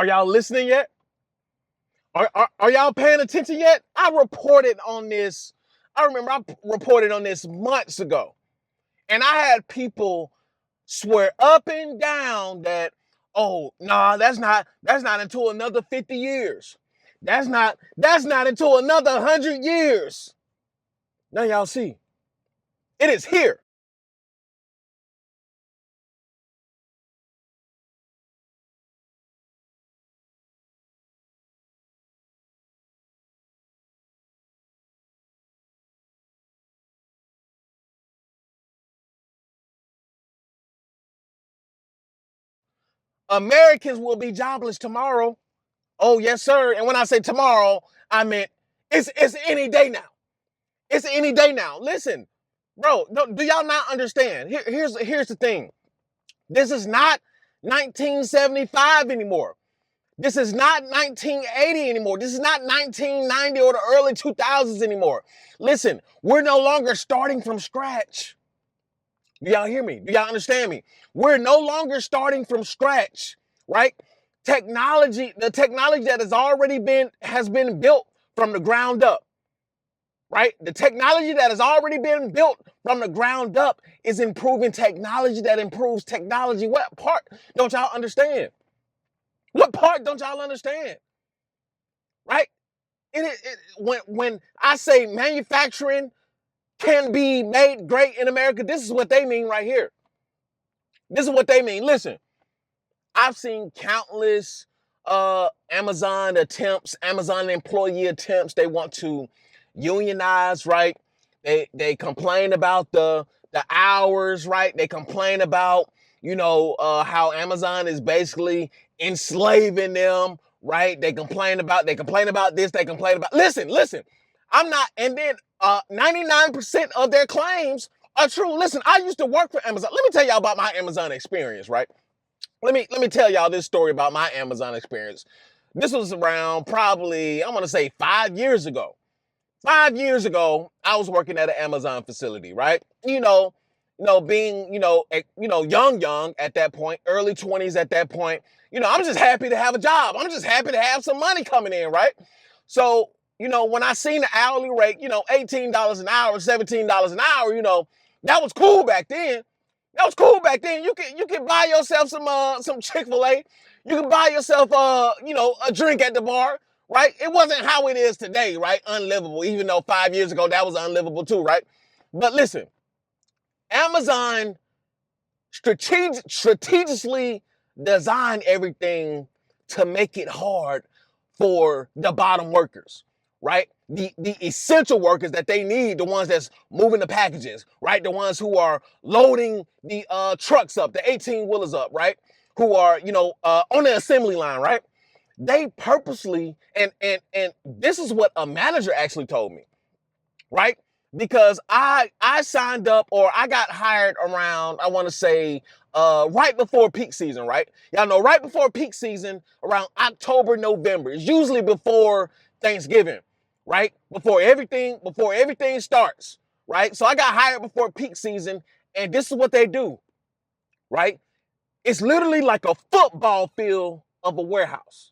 Are y'all listening yet? Are y'all paying attention yet? I reported on this. I remember I reported on this months ago. And I had people swear up and down that, oh, nah, that's not until another 50 years. That's not until another 100 years. Now y'all see, it is here. Americans will be jobless tomorrow. Oh, yes, sir. And when I say tomorrow, I meant it's any day now. It's any day now. Listen, bro, do y'all not understand? Here's the thing. This is not 1975 anymore. This is not 1980 anymore. This is not 1990 or the early 2000s anymore. Listen, we're no longer starting from scratch. Do y'all hear me? Do y'all understand me? We're no longer starting from scratch, right? The technology that has been built from the ground up, right? The technology that has already been built from the ground up is improving technology that improves technology. What part don't y'all understand? What part don't y'all understand? Right? When I say manufacturing can be made great in America, this is what they mean right here. This is what they mean. Listen, I've seen countless Amazon employee attempts. They want to unionize, right? They complain about the hours, right? They complain about, how Amazon is basically enslaving them, right? They complain about this, they complain about listen. I'm not, and then 99% of their claims are true. Listen, I used to work for Amazon. Let me tell y'all about my Amazon experience, right? Let me tell y'all this story about my Amazon experience. This was around probably, I'm gonna say 5 years ago. 5 years ago, I was working at an Amazon facility, right? Being, young at that point, early 20s at that point, I'm just happy to have a job. I'm just happy to have some money coming in, right? So, when I seen the hourly rate, $18 an hour, $17 an hour, that was cool back then. That was cool back then. You could buy yourself some Chick-fil-A. You can buy yourself a drink at the bar, right? It wasn't how it is today, right? Unlivable, even though 5 years ago that was unlivable too, right? But listen, Amazon strategically designed everything to make it hard for the bottom workers, right? The essential workers that they need, the ones that's moving the packages, right? The ones who are loading the trucks up, the 18-wheelers up, right? Who are, on the assembly line, right? They purposely, and this is what a manager actually told me, right? Because I signed up, or I got hired around, I want to say, right before peak season, right? Y'all know right before peak season, around October, November. It's usually before Thanksgiving, right? Before everything starts, right? So I got hired before peak season, and this is what they do, right? It's literally like a football field of a warehouse,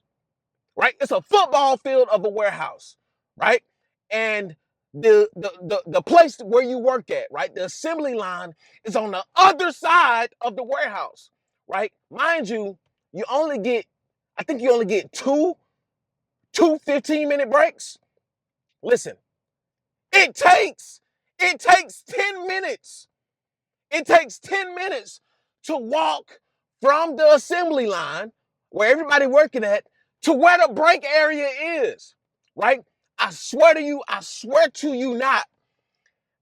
right? It's a football field of a warehouse, right? And the place where you work at, right? The assembly line is on the other side of the warehouse, right? Mind you, I think you only get two 15-minute breaks. Listen, it takes 10 minutes. It takes 10 minutes to walk from the assembly line where everybody working at to where the break area is, right? I swear to you not,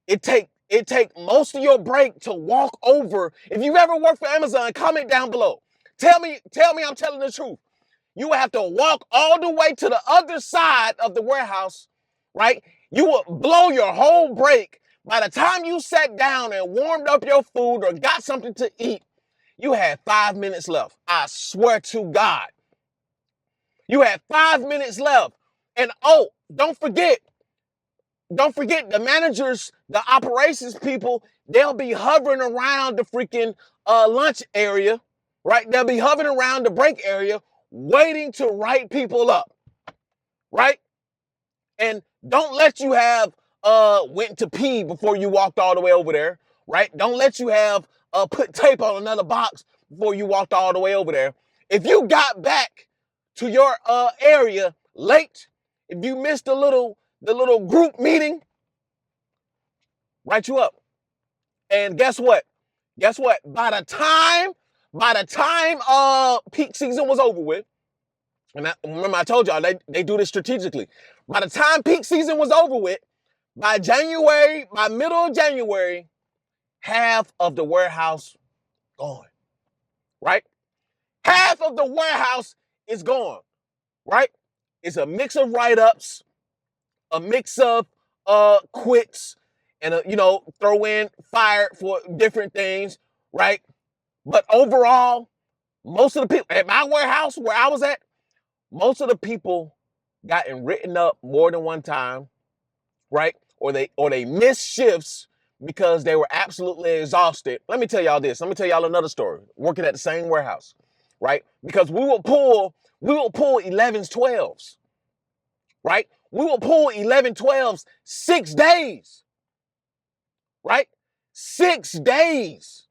it take most of your break to walk over. If you've ever worked for Amazon, comment down below. Tell me I'm telling the truth. You will have to walk all the way to the other side of the warehouse, right? You will blow your whole break. By the time you sat down and warmed up your food or got something to eat, you had 5 minutes left. I swear to God. You had 5 minutes left. And oh, don't forget the managers, the operations people, they'll be hovering around the freaking lunch area, right? They'll be hovering around the break area waiting to write people up, right? And don't let you have went to pee before you walked all the way over there, right? Don't let you have put tape on another box before you walked all the way over there. If you got back to your area late, if you missed the little group meeting, write you up. And guess what? Guess what? By the time peak season was over with, and remember I told y'all they do this strategically. By the time peak season was over with, by middle of January, half of the warehouse gone, right? Half of the warehouse is gone, right? It's a mix of write-ups, a mix of quits, and throw in fired for different things, right? But overall, most of the people at my warehouse where I was at, most of the people gotten written up more than one time, right? Or they missed shifts because they were absolutely exhausted. Let me tell y'all this. Let me tell y'all another story. Working at the same warehouse, right? Because we will pull 11s, 12s, right? We will pull 11, 12s 6 days, right? 6 days.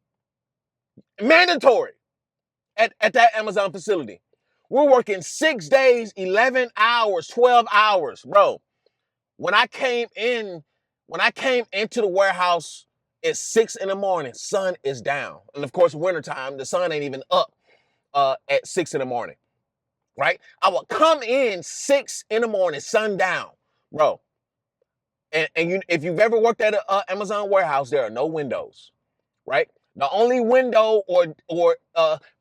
Mandatory at that Amazon facility. We're working 6 days, 11 hours, 12 hours, bro. When I came into the warehouse at 6 in the morning, sun is down. And of course, wintertime, the sun ain't even up at 6 in the morning, right? I would come in 6 in the morning, sun down, bro. And if you've ever worked at an Amazon warehouse, there are no windows, right? The only window or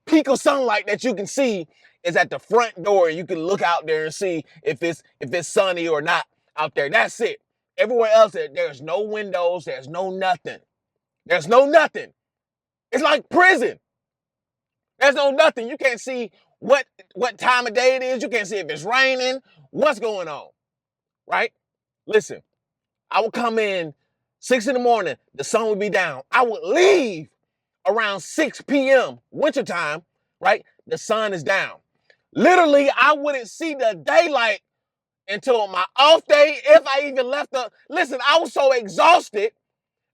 peak of sunlight that you can see is at the front door. You can look out there and see if it's sunny or not out there. That's it. Everywhere else, there's no windows. There's no nothing. There's no nothing. It's like prison. There's no nothing. You can't see what time of day it is. You can't see if it's raining. What's going on, right? Listen, I would come in 6 in the morning. The sun would be down. I would leave around 6 p.m. wintertime, right? The sun is down. Literally, I wouldn't see the daylight until my off day, if I even left listen, I was so exhausted.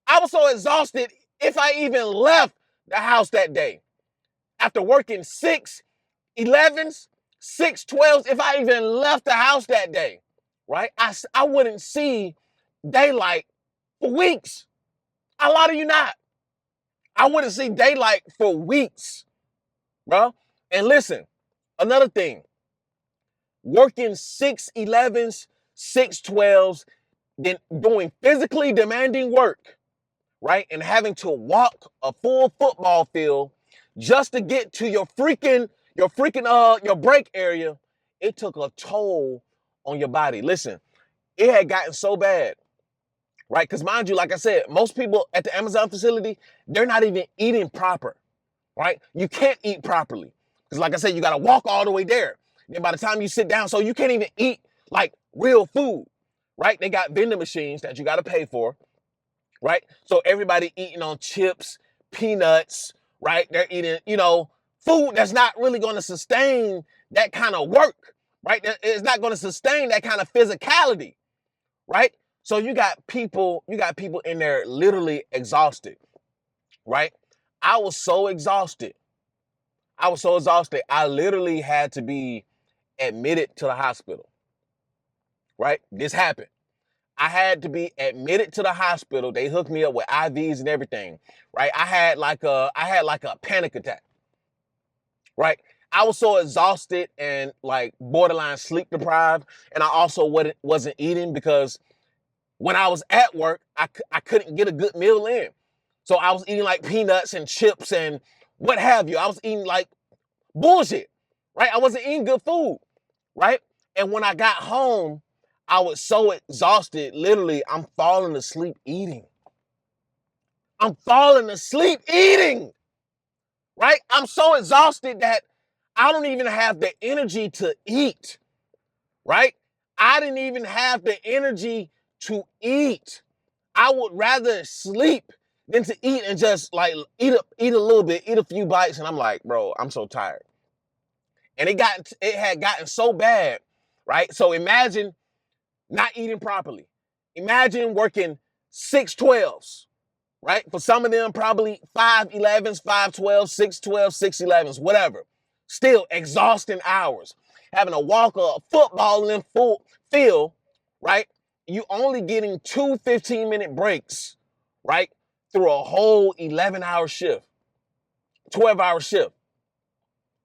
If I even left the house that day. After working 6 11s, 6 12s, if I even left the house that day, right? I wouldn't see daylight for weeks. A lot of you not. I wouldn't see daylight for weeks, bro. And listen, another thing, working 6 11s, 6 12s, then doing physically demanding work, right? And having to walk a full football field just to get to your break area, it took a toll on your body. Listen, it had gotten so bad, right? Because mind you, like I said, most people at the Amazon facility, they're not even eating proper, right? You can't eat properly. Because like I said, you got to walk all the way there. And by the time you sit down, so you can't even eat like real food, right? They got vending machines that you got to pay for, right? So everybody eating on chips, peanuts, right? They're eating, food that's not really going to sustain that kind of work, right? It's not going to sustain that kind of physicality, right? So you got people in there literally exhausted, right? I was so exhausted. I literally had to be admitted to the hospital, right? This happened. I had to be admitted to the hospital. They hooked me up with IVs and everything, right? I had like a panic attack, right? I was so exhausted and like borderline sleep deprived, and I also wasn't eating because when I was at work, I couldn't get a good meal in. So I was eating like peanuts and chips and what have you. I was eating like bullshit, right? I wasn't eating good food, right? And when I got home, I was so exhausted. Literally, I'm falling asleep eating. Right? I'm so exhausted that I don't even have the energy to eat, right? I didn't even have the energy to eat. I would rather sleep than to eat and just like eat a little bit, eat a few bites. And I'm like, bro, I'm so tired. And it had gotten so bad, right? So imagine not eating properly. Imagine working 6 12s, right? For some of them, probably 5 11s, 5 12s, 6 12s, 6 11s, whatever. Still exhausting hours. Having to walk a football in full field, right? You only getting 2 15-minute breaks, right? Through a whole 11-hour shift, 12-hour shift,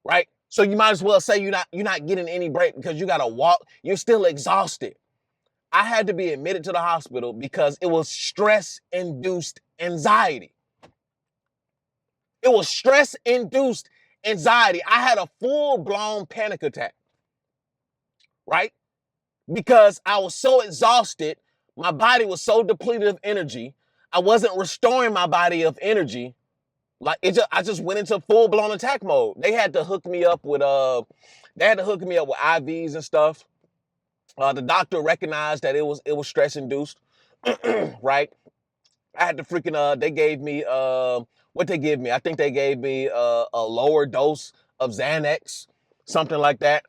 right? So you might as well say you're not getting any break because you gotta walk. You're still exhausted. I had to be admitted to the hospital because it was stress-induced anxiety. It was stress-induced anxiety. I had a full-blown panic attack, right? Because I was so exhausted. My body was so depleted of energy. I wasn't restoring my body of energy. I just went into full-blown attack mode. They had to hook me up with IVs and stuff. The doctor recognized that it was stress-induced, right? I had to freaking they gave me what they give me. I think they gave me a lower dose of Xanax, something like that,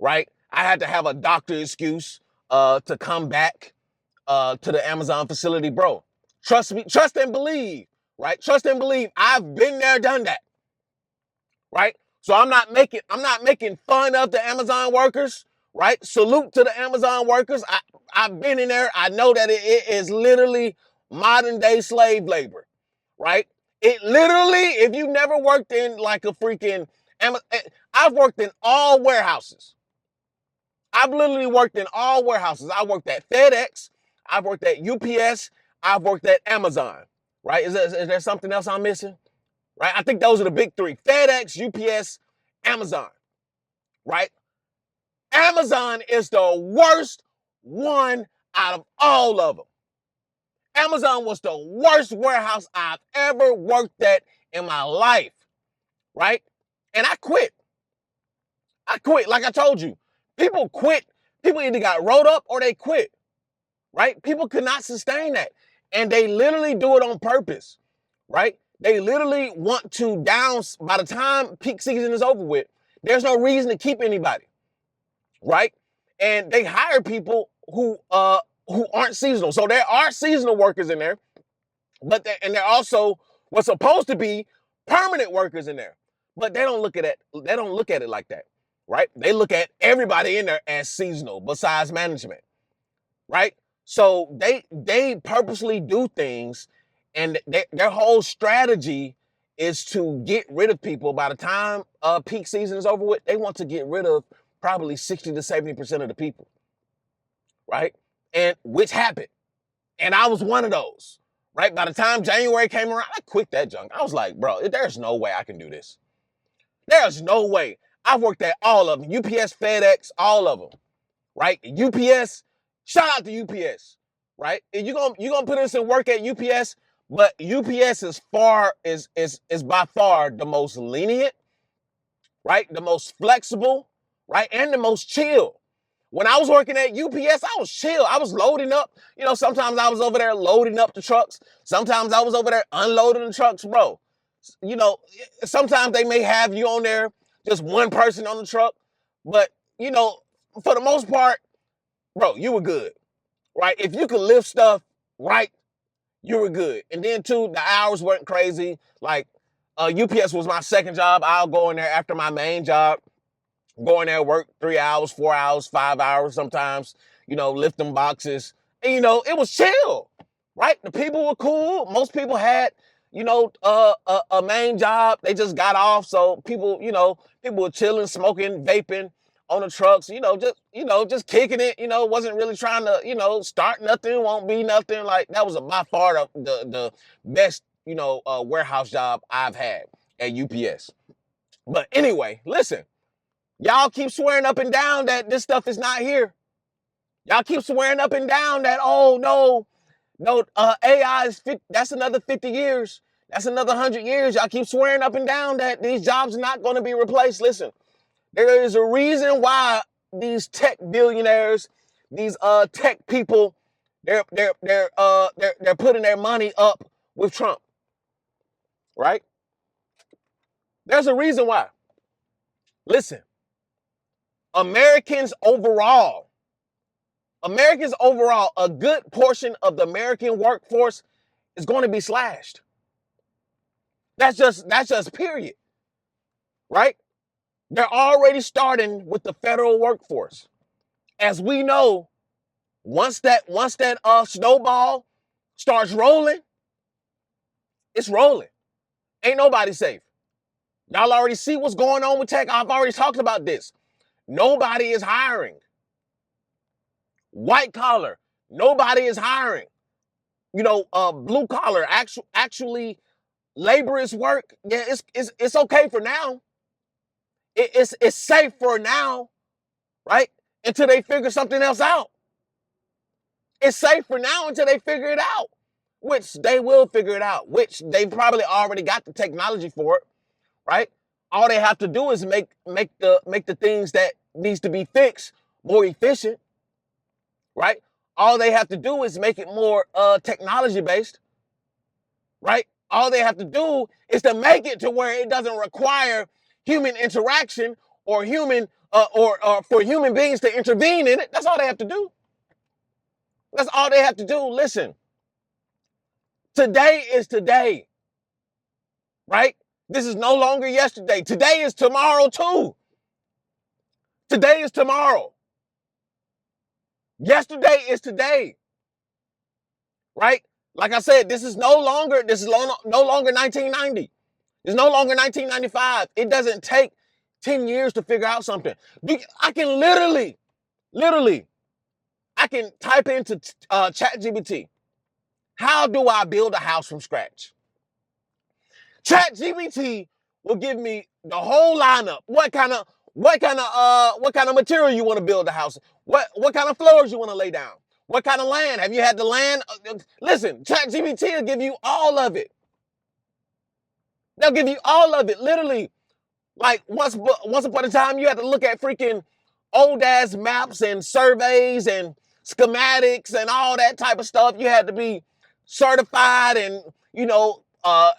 right? I had to have a doctor excuse to come back to the Amazon facility, bro. Trust me, trust and believe, right? Trust and believe. I've been there, done that, right? So I'm not making fun of the Amazon workers, right? Salute to the Amazon workers. I've been in there. I know that it is literally modern day slave labor, right? It literally, if you never worked in like a freaking, I've worked in all warehouses. I've literally worked in all warehouses. I worked at FedEx. I've worked at UPS. I've worked at Amazon, right? Is there something else I'm missing? Right? I think those are the big three: FedEx, UPS, Amazon, right? Amazon is the worst one out of all of them. Amazon was the worst warehouse I've ever worked at in my life, right? And I quit. Like I told you. People quit. People either got rolled up or they quit, right? People could not sustain that. And they literally do it on purpose, right? They literally want to by the time peak season is over with, there's no reason to keep anybody, right? And they hire people who aren't seasonal. So there are seasonal workers in there, but they're also what's supposed to be permanent workers in there. But they don't look at it. They don't look at it like that, right? They look at everybody in there as seasonal besides management, right? So they purposely do things, and their whole strategy is to get rid of people. By the time peak season is over with, they want to get rid of probably 60 to 70% of the people, right? And which happened. And I was one of those, right? By the time January came around, I quit that junk. I was like, bro, there's no way I can do this. There's no way. I've worked at all of them. UPS, FedEx, all of them, right? UPS, shout out to UPS, right? You're gonna put in some work at UPS, but UPS is by far the most lenient, right? The most flexible, right? And the most chill. When I was working at UPS, I was chill. I was loading up. Sometimes I was over there loading up the trucks. Sometimes I was over there unloading the trucks, bro. Sometimes they may have you on there, just one person on the truck. But, for the most part, bro, you were good, right? If you could lift stuff right, you were good. And then, too, the hours weren't crazy. Like, UPS was my second job. I'll go in there after my main job. Go in there, work 3 hours, 4 hours, 5 hours sometimes, lift them boxes. And, it was chill, right? The people were cool. Most people had, a main job. They just got off. So people were chilling, smoking, vaping on the trucks, just kicking it, wasn't really trying to, start nothing, won't be nothing. Like, that was by far the best, warehouse job I've had at UPS. But anyway, listen. Y'all keep swearing up and down that this stuff is not here. Y'all keep swearing up and down that, oh, no, AI is that's another 50 years. That's another 100 years. Y'all keep swearing up and down that these jobs are not going to be replaced. Listen, there is a reason why these tech billionaires, these tech people, they're putting their money up with Trump, right? There's a reason why. Listen. Americans overall, a good portion of the American workforce is going to be slashed. That's just period, right? They're already starting with the federal workforce. As we know, once that snowball starts rolling, it's rolling. Ain't nobody safe. Y'all already see what's going on with tech. I've already talked about this. Nobody is hiring. White collar, nobody is hiring. Blue collar, actually laborious work. Yeah, it's okay for now. It's safe for now, right? Until they figure something else out. It's safe for now until they figure it out, which they will figure it out, which they probably already got the technology for it, right? All they have to do is make the things that needs to be fixed more efficient, right? All they have to do is make it more technology based, right? All they have to do is to make it to where it doesn't require human interaction or for human beings to intervene in it. That's all they have to do. That's all they have to do. Listen, today is today, right? This is no longer yesterday. Today is tomorrow too. Today is tomorrow. Yesterday is today, right? Like I said, this is no longer 1990. It's no longer 1995. It doesn't take 10 years to figure out something. I can literally, I can type into ChatGPT. How do I build a house from scratch? ChatGPT will give me the whole lineup. What kind of material you want to build the house? What kind of floors you want to lay down? What kind of land? Have you had the land? Listen, ChatGPT will give you all of it. They'll give you all of it, literally. Like once upon a time, you had to look at freaking old ass maps and surveys and schematics and all that type of stuff. You had to be certified and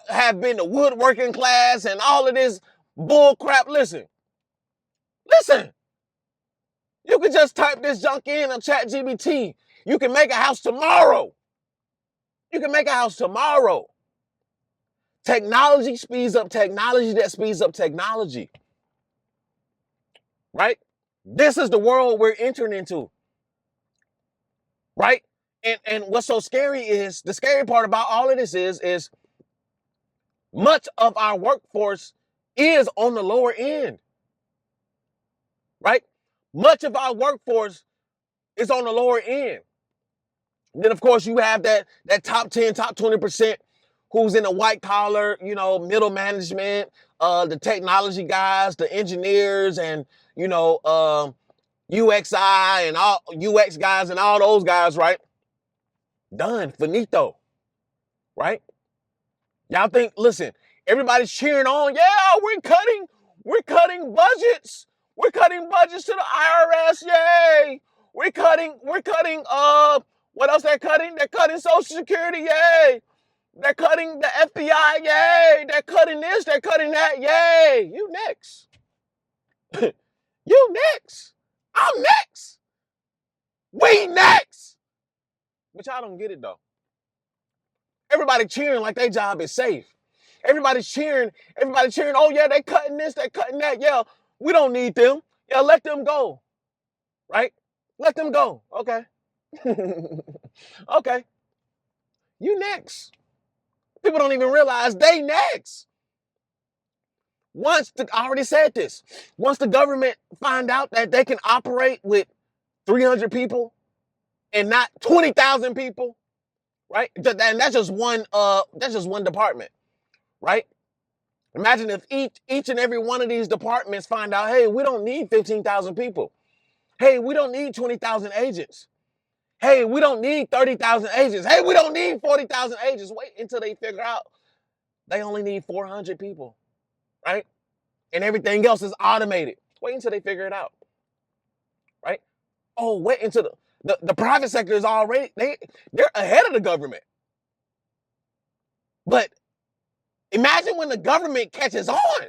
have been to woodworking class and all of this bull crap. Listen. You can just type this junk in on ChatGPT. You can make a house tomorrow. Technology speeds up technology that speeds up technology. Right? This is the world we're entering into. Right? And what's so scary is, the scary part about all of this is much of our workforce is on the lower end. Right? Much of our workforce is on the lower end. Then, of course, you have that top 10, top 20% who's in the white collar, middle management, the technology guys, the engineers, and, UXI and all UX guys and all those guys, right? Done, finito, right? Y'all think, listen, everybody's cheering on. Yeah, we're cutting budgets. We're cutting budgets to the IRS. Yay. We're cutting, what else they're cutting? They're cutting Social Security. Yay. They're cutting the FBI. Yay. They're cutting this. They're cutting that. Yay. You next. You next. I'm next. We next. But y'all don't get it though. Everybody cheering like their job is safe. Everybody's cheering. Oh yeah, they cutting this, they cutting that. Yeah, we don't need them. Yeah, let them go. Right? Let them go. Okay. Okay. You next. People don't even realize they next. I already said this. Once the government find out that they can operate with 300 people and not 20,000 people, right? And that's just one department, right? Imagine if each and every one of these departments find out, hey, we don't need 15,000 people. Hey, we don't need 20,000 agents. Hey, we don't need 30,000 agents. Hey, we don't need 40,000 agents. Wait until they figure out they only need 400 people, right? And everything else is automated. Wait until they figure it out, right? Oh, wait until the private sector is already, they're ahead of the government. But imagine when the government catches on.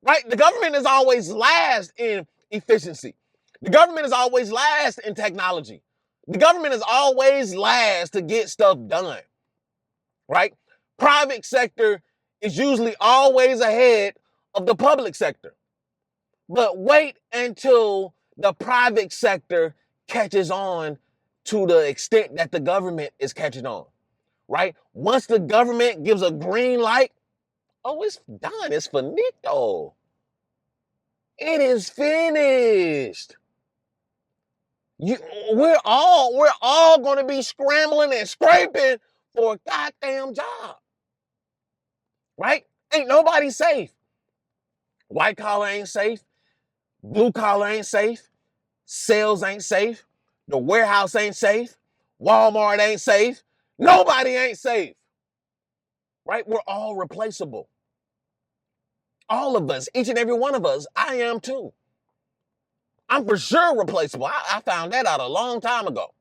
right? The government is always last in efficiency. The government is always last in technology. The government is always last to get stuff done, right? Private sector is usually always ahead of the public sector. But wait until the private sector catches on to the extent that the government is catching on, right? Once the government gives a green light, oh, it's done. It's finito. It is finished. You, we're all going to be scrambling and scraping for a goddamn job, right? Ain't nobody safe. White collar ain't safe. Blue collar ain't safe. Sales ain't safe. The warehouse ain't safe. Walmart ain't safe. Nobody ain't safe, right? We're all replaceable. All of us, each and every one of us. I am too. I'm for sure replaceable. I found that out a long time ago.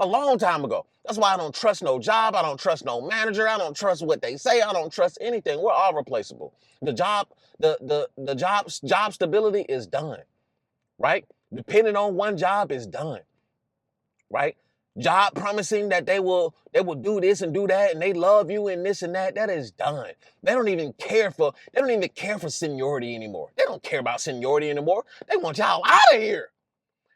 A long time ago. That's why I don't trust no job. I don't trust no manager. I don't trust what they say. I don't trust anything. We're all replaceable. The job stability is done, right? Depending on one job is done, right? Job promising that they will do this and do that and they love you and this and that is done. They don't even care for seniority anymore. They don't care about seniority anymore. They want y'all out of here.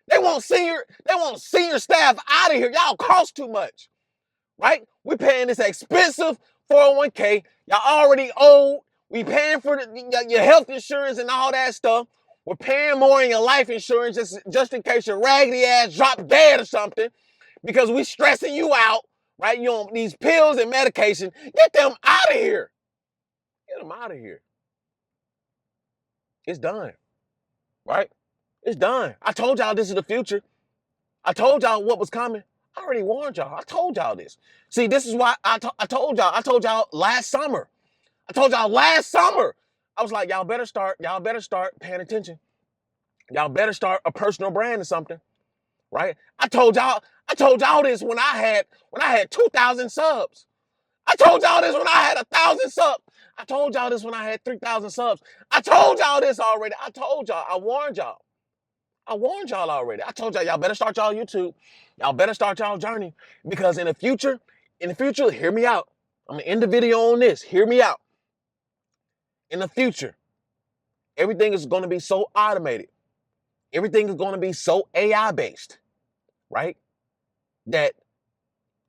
They want senior staff out of here. Y'all cost too much, right? We're paying this expensive 401k. Y'all already old. We paying for your health insurance and all that stuff. We're paying more in your life insurance just in case your raggedy ass drop dead or something because we stressing you out, right? You on these pills and medication. Get them out of here. Get them out of here. It's done, right? It's done. I told y'all this is the future. I told y'all what was coming. I already warned y'all. I told y'all this. See, this is why I told y'all. I told y'all last summer. I was like, y'all better start paying attention. Y'all better start a personal brand or something, right? I told y'all this when I had 2,000 subs. I told y'all this when I had 1,000 subs. I told y'all this when I had 3,000 subs. I told y'all this already. I told y'all. I warned y'all. Already. I told y'all better start y'all YouTube. Y'all better start y'all journey because in the future, hear me out. I'm gonna end the video on this. Hear me out. In the future, everything is gonna be so automated. Everything is gonna be so AI based, right? That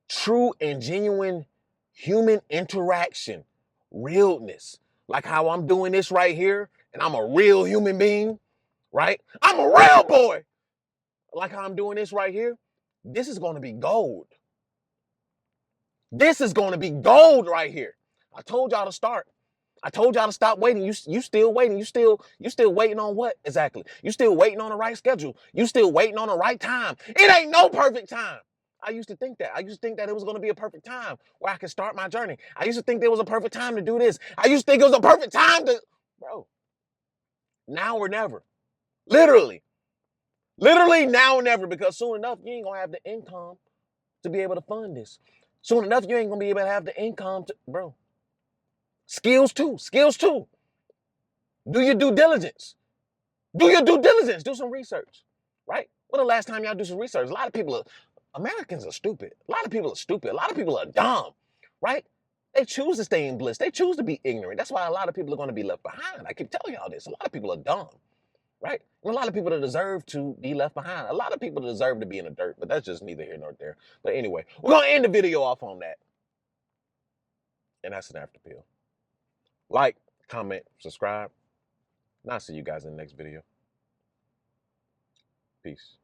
true and genuine human interaction, realness, like how I'm doing this right here, and I'm a real human being, right? I'm a real boy. Like how I'm doing this right here, this is going to be gold. This is going to be gold right here. I told y'all to start. I told y'all to stop waiting. You still waiting. You still waiting on what exactly? You still waiting on the right schedule. You still waiting on the right time. It ain't no perfect time. I used to think that. I used to think that it was going to be a perfect time where I could start my journey. I used to think there was a perfect time to do this. I used to think it was a perfect time to, bro, now or never. Literally now or never, because soon enough, you ain't going to have the income to be able to fund this. Soon enough, you ain't going to be able to have the income to, bro. Skills too. Do your due diligence. Do some research, right? When the last time y'all do some research? Americans are stupid. A lot of people are dumb, right? They choose to stay in bliss. They choose to be ignorant. That's why a lot of people are going to be left behind. I keep telling y'all this. A lot of people are dumb, right? And a lot of people that deserve to be left behind. A lot of people deserve to be in the dirt, but that's just neither here nor there. But anyway, we're going to end the video off on that. And that's an after pill. Like, comment, subscribe. And I'll see you guys in the next video. Peace.